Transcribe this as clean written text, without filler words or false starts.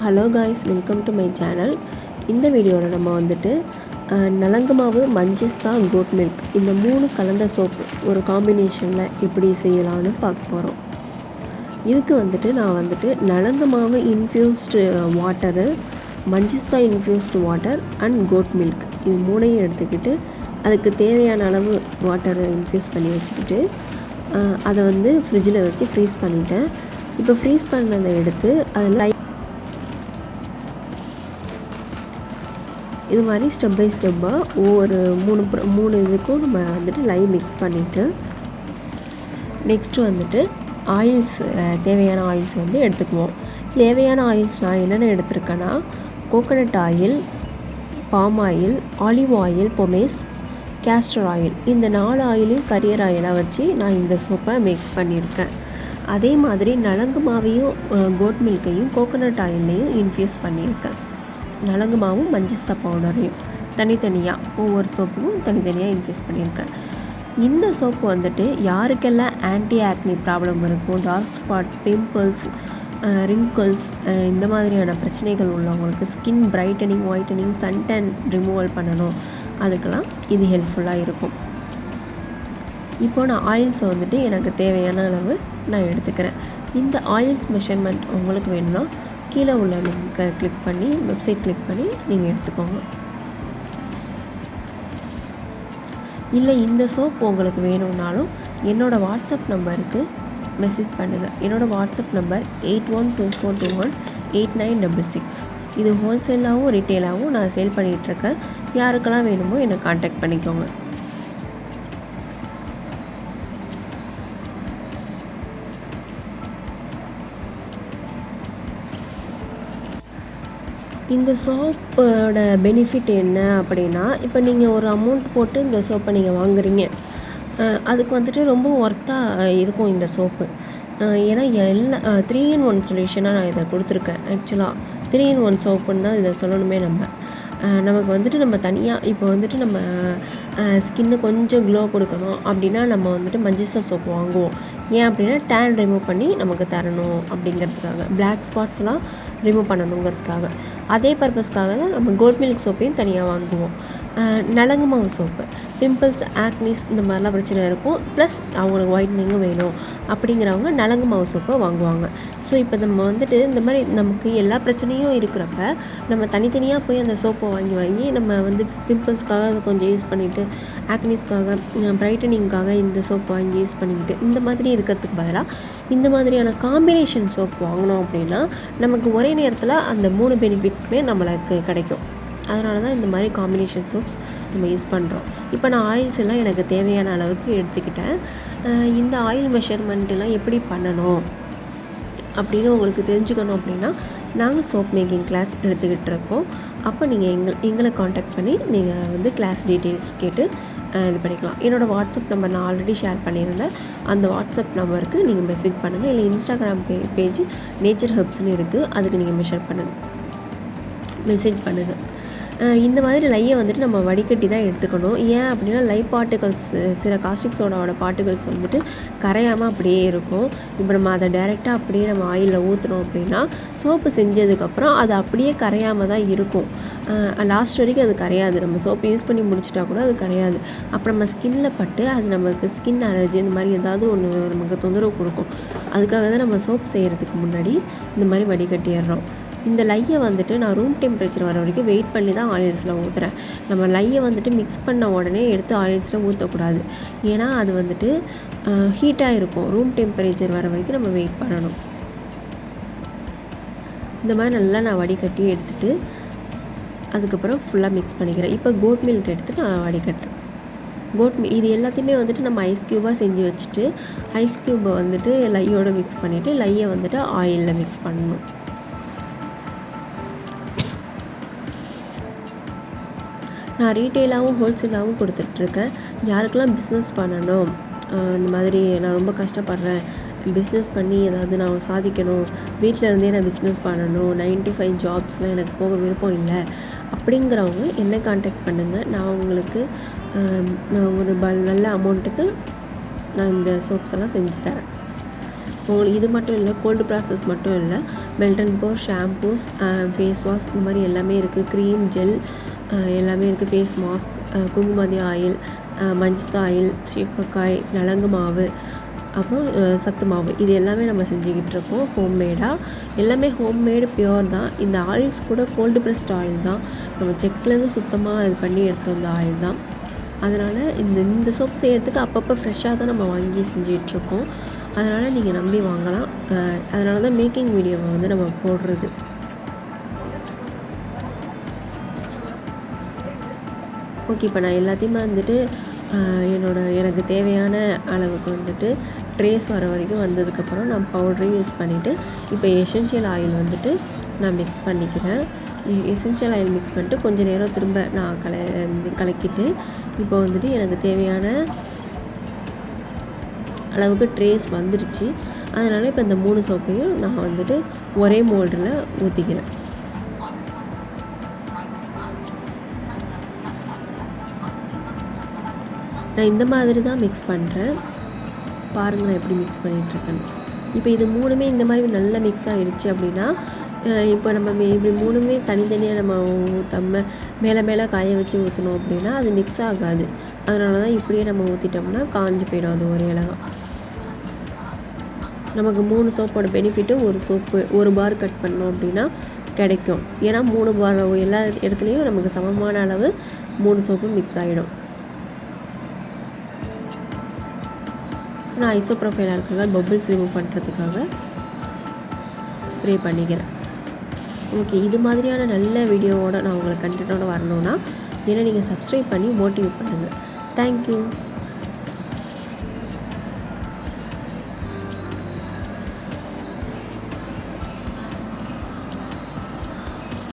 Hello guys, welcome to my channel. இந்த வீடியோல நம்ம வந்துட்டு நலங்கு மாவு, manjistha, goat milk இந்த மூணு கலந்த சோப் ஒரு காம்பினேஷன்ல எப்படி செய்யலாம்னு பார்க்க போறோம். இதுக்கு வந்துட்டு நான் வந்துட்டு நலங்கு மாவு infused water, manjistha infused water and goat milk இது மூணையும் எடுத்துக்கிட்டு அதுக்கு தேவையான அளவு வாட்டரை இன்ஃப்யூஸ் பண்ணி வச்சுக்கிட்டு அதை வந்து ஃப்ரிட்ஜில் வச்சு ஃப்ரீஸ் பண்ணிட்டேன். இப்போ ஃப்ரீஸ் பண்ணதை எடுத்து அதில் இது மாதிரி ஸ்டெப் பை ஸ்டெப்பாக ஒவ்வொரு மூணு இதுக்கும் நம்ம வந்துட்டு லைவ் மிக்ஸ் பண்ணிவிட்டு நெக்ஸ்ட்டு வந்துட்டு ஆயில்ஸ் தேவையான ஆயில்ஸ் வந்து எடுத்துக்குவோம். தேவையான ஆயில்ஸ் நான் என்னென்ன எடுத்திருக்கேன்னா coconut oil, palm oil, olive oil, pomace, castor oil இந்த 4 ஆயிலையும் கரியர் ஆயிலாக வச்சு நான் இந்த சோப்பை மேக் பண்ணியிருக்கேன். அதே மாதிரி நலங்கு மாவையும் கோட் மில்கையும் கோகோனட் ஆயில்லையும் இன்ஃப்யூஸ் பண்ணியிருக்கேன். நலங்கு மாவும் manjistha பவுடரையும் தனித்தனியாக ஒவ்வொரு சோப்புக்கும் தனித்தனியாக இன்ஃப்யூஸ் பண்ணியிருக்கேன். இந்த சோப்பு வந்துட்டு யாருக்கெல்லாம் ஆன்டி ஆக்னி ப்ராப்ளம் இருக்கும், டார்க் ஸ்பாட், பிம்பிள்ஸ், ரிங்கிள்ஸ் இந்த மாதிரியான பிரச்சனைகள் உள்ளவங்களுக்கு skin brightening, whitening, suntan removal பண்ணணும், அதுக்கெல்லாம் இது ஹெல்ப்ஃபுல்லாக இருக்கும். இப்போது நான் ஆயில்ஸை வந்துட்டு எனக்கு தேவையான அளவு நான் எடுத்துக்கிறேன். இந்த ஆயில்ஸ் மெஷர்மெண்ட் உங்களுக்கு வேணும்னா கீழே உள்ள லிங்கை கிளிக் பண்ணி வெப்சைட் கிளிக் பண்ணி நீங்கள் எடுத்துக்கோங்க. இல்லை இந்த சோப் உங்களுக்கு வேணும்னாலும் என்னோடய வாட்ஸ்அப் நம்பருக்கு மெசேஜ் பண்ணுங்கள். என்னோடய வாட்ஸ்அப் நம்பர் 8124218966. இது ஹோல்சேலாகவும் ரீட்டெயிலாகவும் நான் சேல் பண்ணிகிட்ருக்கேன். யாருக்கெல்லாம் வேணுமோ என்னை காண்டாக்ட் பண்ணிக்கோங்க. இந்த சோப்போட பெனிஃபிட் என்ன அப்படின்னா, இப்போ நீங்கள் ஒரு அமௌண்ட் போட்டு இந்த சோப்பை நீங்கள் வாங்குறீங்க, அதுக்கு வந்துட்டு ரொம்ப ஒர்த்தாக இருக்கும் இந்த சோப்பு. ஏன்னா எல்லா 3-in-1 சொல்யூஷனாக நான் இதை கொடுத்துருக்கேன். ஆக்சுவலாக 3-in-1 சோப்புன்னு தான் இதை சொல்லணுமே. நமக்கு வந்துட்டு நம்ம தனியாக இப்போ வந்துட்டு நம்ம ஸ்கின்னு கொஞ்சம் க்ளோ கொடுக்கணும் அப்படின்னா நம்ம வந்துட்டு manjistha சோப்பு வாங்குவோம். ஏன் அப்படின்னா டேன் ரிமூவ் பண்ணி நமக்கு தரணும் அப்படிங்கிறதுக்காக, பிளாக் ஸ்பாட்ஸ்லாம் ரிமூவ் பண்ணணுங்கிறதுக்காக. அதே பர்பஸ்க்காக தான் நம்ம கோட் மில்க் சோப்பையும் தனியாக வாங்குவோம். நலங்கு மாவு சோப்பு பிம்பிள்ஸ், ஆக்னிஸ் இந்த மாதிரிலாம் பிரச்சனை இருக்கும், ப்ளஸ் அவங்களுக்கு ஒயிட்னிங்கும் வேணும் அப்படிங்கிறவங்க நலங்கு மாவு சோப்பை வாங்குவாங்க. ஸோ இப்போ நம்ம வந்துட்டு இந்த மாதிரி நமக்கு எல்லா பிரச்சனையும் இருக்கிறப்ப நம்ம தனித்தனியாக போய் அந்த சோப்பை வாங்கி நம்ம வந்து பிம்பிள்ஸ்க்காக அதை கொஞ்சம் யூஸ் பண்ணிவிட்டு, ஆக்னிஸ்க்காக, பிரைட்டனிங்காக இந்த சோப்பு வாங்கி யூஸ் பண்ணிக்கிட்டு இந்த மாதிரி இருக்கிறதுக்கு பதிலாக இந்த மாதிரியான காம்பினேஷன் சோப் வாங்கினோம் அப்படின்னா நமக்கு ஒரே நேரத்தில் அந்த 3 பெனிஃபிட்ஸுமே நம்மளுக்கு கிடைக்கும். அதனால தான் இந்த மாதிரி காம்பினேஷன் சோப்ஸ் நம்ம யூஸ் பண்ணுறோம். இப்போ நான் ஆயில்ஸ் எல்லாம் எனக்கு தேவையான அளவுக்கு எடுத்துக்கிட்டேன். இந்த ஆயில் மெஷர்மெண்ட்டெல்லாம் எப்படி பண்ணணும் அப்படின்னு உங்களுக்கு தெரிஞ்சுக்கணும் அப்படின்னா நாங்கள் சோப் மேக்கிங் கிளாஸ் எடுத்துக்கிட்டு இருக்கோம். அப்போ நீங்கள் எங்களை காண்டாக்ட் பண்ணி நீங்கள் வந்து கிளாஸ் டீட்டெயில்ஸ் கேட்டு இது பண்ணிக்கலாம். என்னோடய வாட்ஸ்அப் நம்பர் நான் ஆல்ரெடி ஷேர் பண்ணியிருந்தேன். அந்த வாட்ஸ்அப் நம்பருக்கு நீங்கள் மெசேஜ் பண்ணுங்கள். இல்லை இன்ஸ்டாகிராம் பேஜ் நேச்சர் ஹெர்ப்ஸ்னு இருக்குது, அதுக்கு நீங்கள் மெசேஜ் பண்ணுங்கள். இந்த மாதிரி லையை வந்துட்டு நம்ம வடிகட்டி தான் எடுத்துக்கணும். ஏன் அப்படின்னா லைவ் பார்ட்டிகல்ஸ், சில காஸ்டிக் சோடாவோட பார்ட்டிகல்ஸ் வந்துட்டு கரையாமல் அப்படியே இருக்கும். இப்போ நம்ம அதை டைரெக்டாக அப்படியே நம்ம ஆயிலில் ஊற்றுனோம் அப்படின்னா சோப்பு செஞ்சதுக்கப்புறம் அது அப்படியே கரையாமல் தான் இருக்கும். லாஸ்ட் வரைக்கும் அது கரையாது. நம்ம சோப்பு யூஸ் பண்ணி முடிச்சிட்டா கூட அது கரையாது. அப்புறம் நம்ம ஸ்கின்னில் பட்டு அது நமக்கு ஸ்கின் அலர்ஜி இந்த மாதிரி ஏதாவது ஒன்று நமக்கு தொந்தரவு கொடுக்கும். அதுக்காக தான் நம்ம சோப் செய்கிறதுக்கு முன்னாடி இந்த மாதிரி வடிகட்டிடுறோம். இந்த லையை வந்துட்டு நான் ரூம் டெம்பரேச்சர் வர வரைக்கும் வெயிட் பண்ணி தான் ஆயில்ஸில் ஊற்றுறேன். நம்ம லையை வந்துட்டு மிக்ஸ் பண்ண உடனே எடுத்து ஆயில்ஸில் ஊற்றக்கூடாது. ஏன்னா அது வந்துட்டு ஹீட்டாக இருக்கும். ரூம் டெம்பரேச்சர் வர வரைக்கும் நம்ம வெயிட் பண்ணணும். இந்த மாதிரி நல்லா நான் வடிகட்டி எடுத்துகிட்டு அதுக்கப்புறம் ஃபுல்லாக மிக்ஸ் பண்ணிக்கிறேன். இப்போ கோட் மில்க் எடுத்து நான் வடிகட்டுறேன். இது எல்லாத்தையுமே வந்துட்டு நம்ம ஐஸ் க்யூபாக செஞ்சு வச்சுட்டு ஐஸ் க்யூபை வந்துட்டு லையோடு மிக்ஸ் பண்ணிவிட்டு லையை வந்துட்டு ஆயிலில் மிக்ஸ் பண்ணணும். நான் ரீட்டெயிலாகவும் ஹோல்சேலாகவும் கொடுத்துட்ருக்கேன். யாருக்கெல்லாம் பிஸ்னஸ் பண்ணணும், இந்த மாதிரி நான் ரொம்ப கஷ்டப்படுறேன், பிஸ்னஸ் பண்ணி ஏதாவது நான் சாதிக்கணும், வீட்டில் இருந்தே நான் பிஸ்னஸ் பண்ணணும், 9 to 5 ஜாப்ஸ்லாம் எனக்கு போக விருப்பம் இல்லை அப்படிங்கிறவங்க என்னை காண்டாக்ட் பண்ணுங்கள். நான் உங்களுக்கு நான் ஒரு நல்ல அமௌண்ட்டுக்கு நான் இந்த சோப்ஸ் எல்லாம் செஞ்சு தரேன். உங்களுக்கு இது மட்டும் இல்லை, கோல்டு ப்ராசஸ் மட்டும் இல்லை, melt and pour shampoos, face wash இந்த மாதிரி எல்லாமே இருக்குது. க்ரீம், ஜெல் எல்லாமே இருக்குது. ஃபேஸ் மாஸ்க், குங்குமதி ஆயில், மஞ்சள் ஆயில், சீக்கக்காய், நலங்கு மாவு, அப்புறம் சத்து மாவு, இது எல்லாமே நம்ம செஞ்சுக்கிட்டு இருக்கோம் ஹோம்மேடாக. எல்லாமே ஹோம்மேடு பியோர் தான். இந்த ஆயில்ஸ் கூட கோல்டு ப்ரெஸ்ட் ஆயில் தான், நம்ம செக்லேருந்து சுத்தமாக இது பண்ணி எடுத்துகிட்டு வந்த ஆயில் தான். அதனால் இந்த சோப் செய்கிறதுக்கு அப்பப்போ ஃப்ரெஷ்ஷாக தான் நம்ம வாங்கி செஞ்சிகிட்ருக்கோம். அதனால் நீங்கள் நம்பி வாங்கலாம். அதனால தான் மேக்கிங் வீடியோவை வந்து நம்ம போடுறது. ஓகே, இப்போ நான் எல்லாத்தையுமே வந்துட்டு எனக்கு தேவையான அளவுக்கு வந்துட்டு ட்ரேஸ் வர வரைக்கும் வந்ததுக்கப்புறம் நான் பவுடரையும் யூஸ் பண்ணிவிட்டு இப்போ எசென்ஷியல் ஆயில் வந்துட்டு நான் மிக்ஸ் பண்ணிக்கிறேன். எசென்ஷியல் ஆயில் மிக்ஸ் பண்ணிட்டு கொஞ்சம் நேரம் திரும்ப நான் கலக்கிட்டு இப்போ வந்துட்டு எனக்கு தேவையான அளவுக்கு ட்ரேஸ் வந்துடுச்சு. அதனால் இப்போ இந்த 3 சோப்பையும் நான் வந்துட்டு ஒரே மோல்டில் ஊற்றிக்கிறேன். நான் இந்த மாதிரி தான் மிக்ஸ் பண்ணுறேன். பாருங்கள் நான் எப்படி மிக்ஸ் பண்ணிகிட்ருக்கேன்னு. இப்போ இது 3மே இந்த மாதிரி நல்லா மிக்ஸ் ஆகிடுச்சு அப்படின்னா, இப்போ நம்ம இப்படி 3மே தனித்தனியாக நம்ம ஊற்றாம மேலே காய வச்சு ஊற்றணும் அப்படின்னா அது மிக்ஸ் ஆகாது. அதனால தான் இப்படியே நம்ம ஊற்றிட்டோம்னா காஞ்சி போயிடும் அது ஒரே அளவாக. நமக்கு 3 சோப்போட பெனிஃபிட்டு ஒரு பார் கட் பண்ணோம் அப்படின்னா கிடைக்கும். ஏன்னா 3 பார் எல்லா இடத்துலையும் நமக்கு சமமான அளவு 3 சோப்பும் மிக்ஸ் ஆகிடும். நான் ஐசோப்ரோபைல் ஆல்கஹால் பபிள்ஸ் ரிமூவ் பண்ணுறதுக்காக ஸ்ப்ரே பண்ணிக்கிறேன். ஓகே, இது மாதிரியான நல்ல வீடியோவோட நான் உங்களுக்கு கண்டென்ட்டோடு வரணுன்னா ஏன்னா நீங்கள் சப்ஸ்கிரைப் பண்ணி மோட்டிவேட் பண்ணுங்கள். தேங்க்யூ.